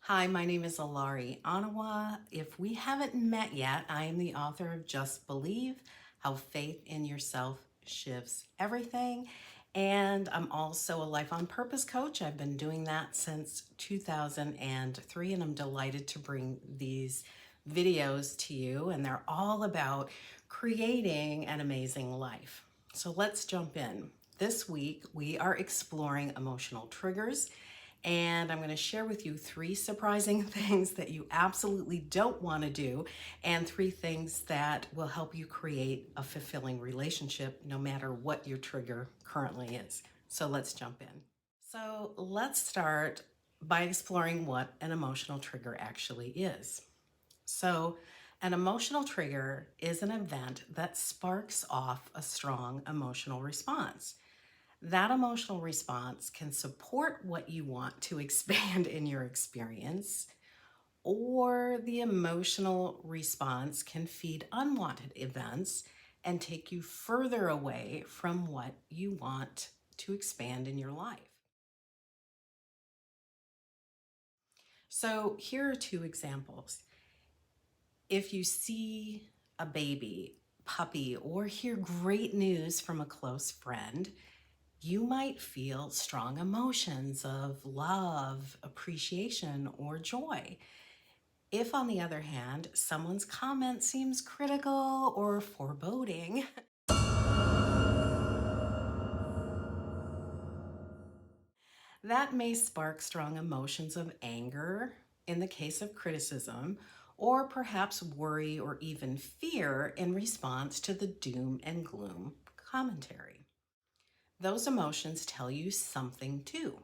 Hi, my name is Elari, Onawa. If we haven't met yet, I am the author of Just Believe, How Faith in Yourself Shifts Everything. And I'm also a life on purpose coach. I've been doing that since 2003, and I'm delighted to bring these videos to you. And they're all about creating an amazing life. So let's jump in. This week, we are exploring emotional triggers, and I'm going to share with you 3 surprising things that you absolutely don't want to do, and 3 things that will help you create a fulfilling relationship no matter what your trigger currently is. So let's jump in. So let's start by exploring what an emotional trigger actually is. So, an emotional trigger is an event that sparks off a strong emotional response. That emotional response can support what you want to expand in your experience, or the emotional response can feed unwanted events and take you further away from what you want to expand in your life. So, here are 2 examples. If you see a baby, puppy, or hear great news from a close friend, you might feel strong emotions of love, appreciation, or joy. If, on the other hand, someone's comment seems critical or foreboding, that may spark strong emotions of anger in the case of criticism, or perhaps worry or even fear in response to the doom and gloom commentary. Those emotions tell you something too.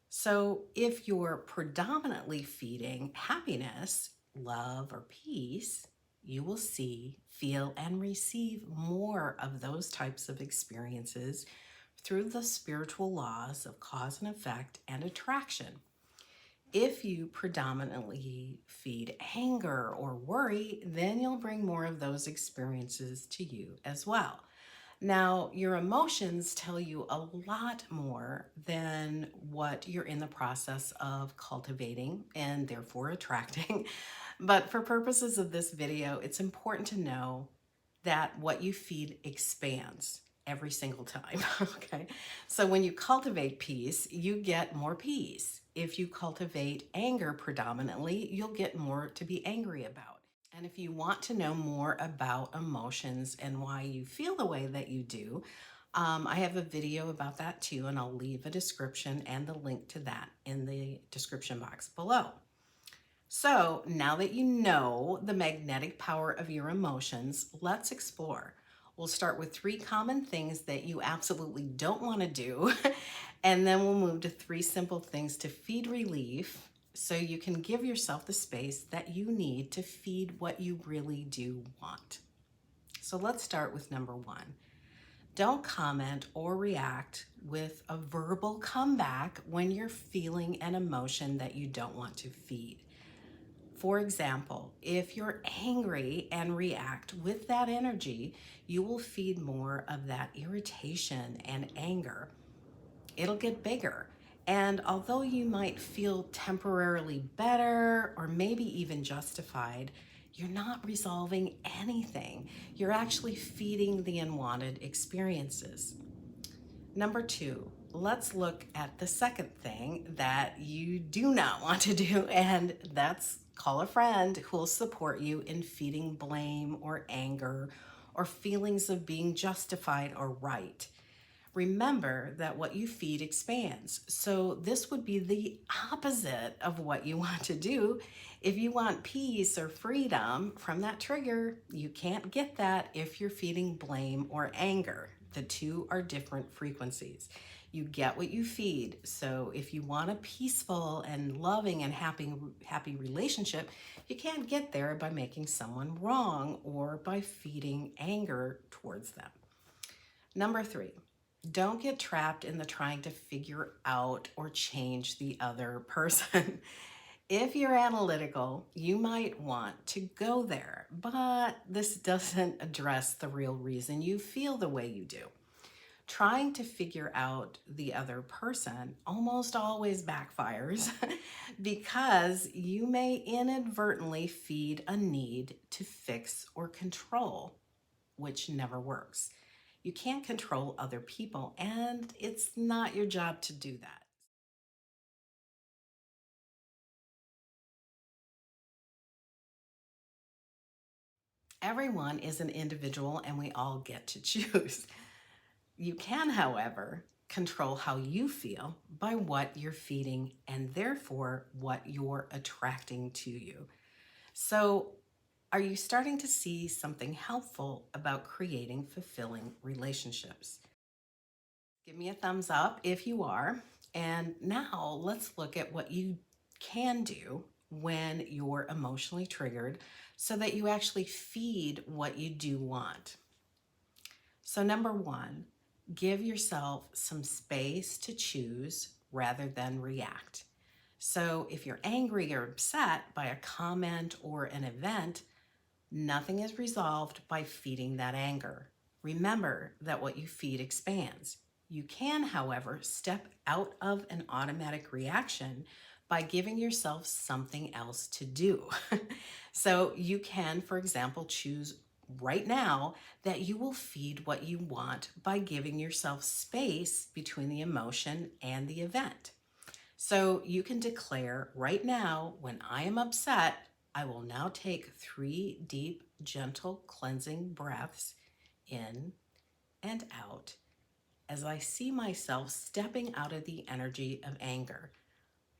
So, if you're predominantly feeding happiness, love, or peace, you will see, feel, and receive more of those types of experiences through the spiritual laws of cause and effect and attraction. If you predominantly feed anger or worry, then you'll bring more of those experiences to you as well. Now, your emotions tell you a lot more than what you're in the process of cultivating and therefore attracting. But for purposes of this video, it's important to know that what you feed expands every single time. Okay. So when you cultivate peace, you get more peace. If you cultivate anger predominantly, you'll get more to be angry about. And if you want to know more about emotions and why you feel the way that you do, I have a video about that too, and I'll leave a description and the link to that in the description box below. So now that you know the magnetic power of your emotions, let's explore. We'll start with 3 common things that you absolutely don't want to do, and then we'll move to 3 simple things to feed relief so you can give yourself the space that you need to feed what you really do want. So let's start with number 1. Don't comment or react with a verbal comeback when you're feeling an emotion that you don't want to feed. For example, if you're angry and react with that energy, you will feed more of that irritation and anger. It'll get bigger. And although you might feel temporarily better or maybe even justified, you're not resolving anything. You're actually feeding the unwanted experiences. Number 2, let's look at the second thing that you do not want to do, and that's call a friend who will support you in feeding blame or anger or feelings of being justified or right. Remember that what you feed expands. So, this would be the opposite of what you want to do. If you want peace or freedom from that trigger, you can't get that if you're feeding blame or anger. The 2 are different frequencies. You get what you feed. So, if you want a peaceful and loving and happy relationship, you can't get there by making someone wrong or by feeding anger towards them. Number 3, don't get trapped in the trying to figure out or change the other person. If you're analytical, you might want to go there, but this doesn't address the real reason you feel the way you do. Trying to figure out the other person almost always backfires because you may inadvertently feed a need to fix or control, which never works. You can't control other people, and it's not your job to do that. Everyone is an individual and we all get to choose. You can, however, control how you feel by what you're feeding and therefore what you're attracting to you. So, are you starting to see something helpful about creating fulfilling relationships? Give me a thumbs up if you are. And now let's look at what you can do when you're emotionally triggered so that you actually feed what you do want. So, number one, give yourself some space to choose rather than react. So, if you're angry or upset by a comment or an event, nothing is resolved by feeding that anger. Remember that what you feed expands. You can, however, step out of an automatic reaction by giving yourself something else to do. So you can, for example, choose right now that you will feed what you want by giving yourself space between the emotion and the event. So you can declare right now, when I am upset, I will now take 3 deep, gentle, cleansing breaths in and out as I see myself stepping out of the energy of anger.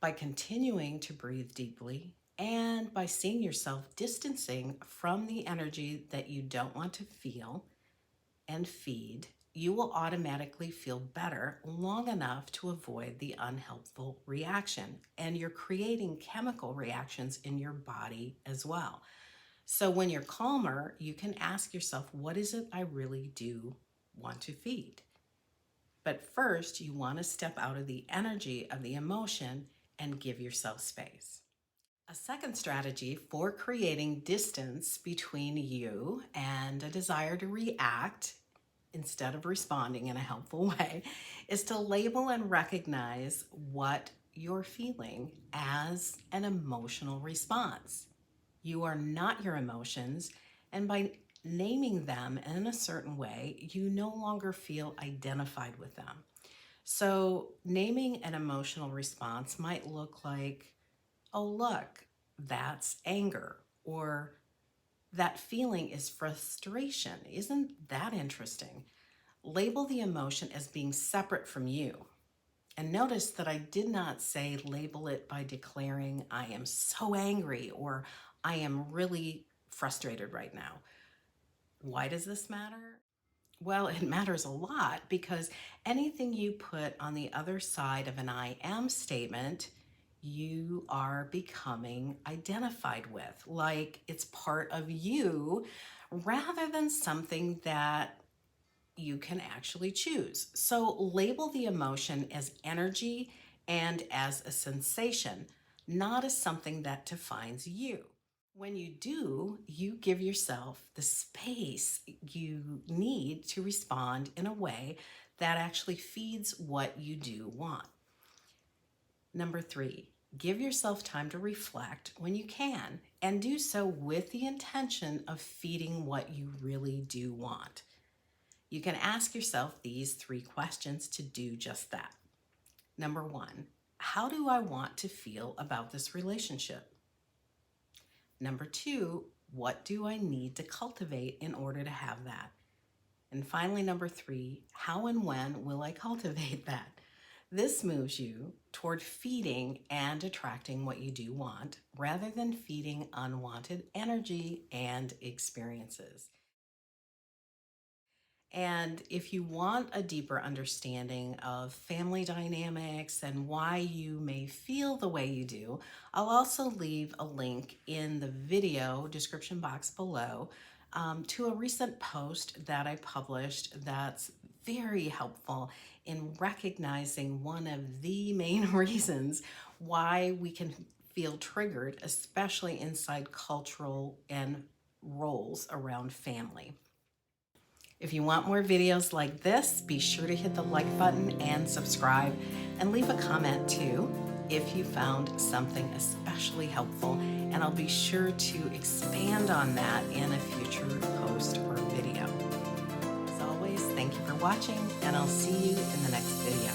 By continuing to breathe deeply and by seeing yourself distancing from the energy that you don't want to feel and feed, you will automatically feel better long enough to avoid the unhelpful reaction. And you're creating chemical reactions in your body as well. So when you're calmer, you can ask yourself, what is it I really do want to feed? But first, you want to step out of the energy of the emotion and give yourself space. A second strategy for creating distance between you and a desire to react instead of responding in a helpful way is to label and recognize what you're feeling as an emotional response. You are not your emotions, and by naming them in a certain way, you no longer feel identified with them. So, naming an emotional response might look like, oh, look, that's anger, or that feeling is frustration. Isn't that interesting? Label the emotion as being separate from you. And notice that I did not say label it by declaring, I am so angry or I am really frustrated right now. Why does this matter? Well, it matters a lot because anything you put on the other side of an I am statement, you are becoming identified with, like it's part of you rather than something that you can actually choose. So label the emotion as energy and as a sensation, not as something that defines you. When you do, you give yourself the space you need to respond in a way that actually feeds what you do want. Number 3, give yourself time to reflect when you can, and do so with the intention of feeding what you really do want. You can ask yourself these 3 questions to do just that. Number 1, how do I want to feel about this relationship? Number 2, what do I need to cultivate in order to have that? And finally, number 3, how and when will I cultivate that? This moves you toward feeding and attracting what you do want rather than feeding unwanted energy and experiences. And if you want a deeper understanding of family dynamics and why you may feel the way you do, I'll also leave a link in the video description box below to a recent post that I published that's very helpful in recognizing one of the main reasons why we can feel triggered, especially inside cultural and roles around family. If you want more videos like this, be sure to hit the like button and subscribe, and leave a comment too if you found something especially helpful, and I'll be sure to expand on that in a future post or video. As always, thank you for watching, and I'll see you in the next video.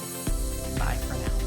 Bye for now.